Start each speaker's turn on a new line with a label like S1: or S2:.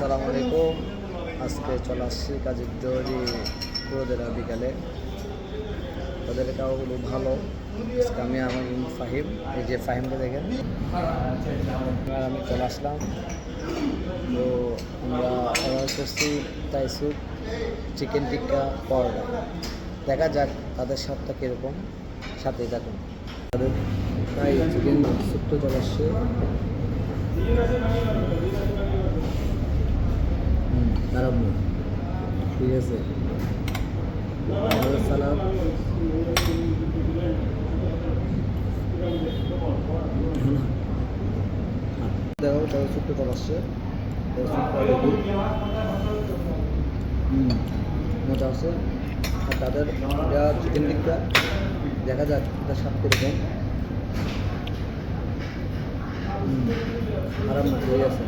S1: আসসালামু আলাইকুম। আজকে চলে আসছি কাজের দৌড়ি রোদের বিকালে। তাদের খাওয়াগুলো ভালো। আজকে আমি আমার ফাহিম, এই যে ফাহিমকে দেখেন, আর আমি চলে আসলাম। তো আমরা অর্ডার করছি তাই স্যুপ, চিকেন টিক্কা, পরোটা। দেখা যাক তাদের স্বাদটা কীরকম, সাথেই থাকুন। তাদের তাই চিকেন স্যুপটা চলে আসছে। খারাপ না, ঠিক আছে। সালাদ, দেখো তাদের স্যুপটা চলে আসছে। মজা আছে। আর তাদের চিকেন টিক্কা, দেখা যাক এটা স্বাদ কীরকম। খারাপ না, ঠিক আছে।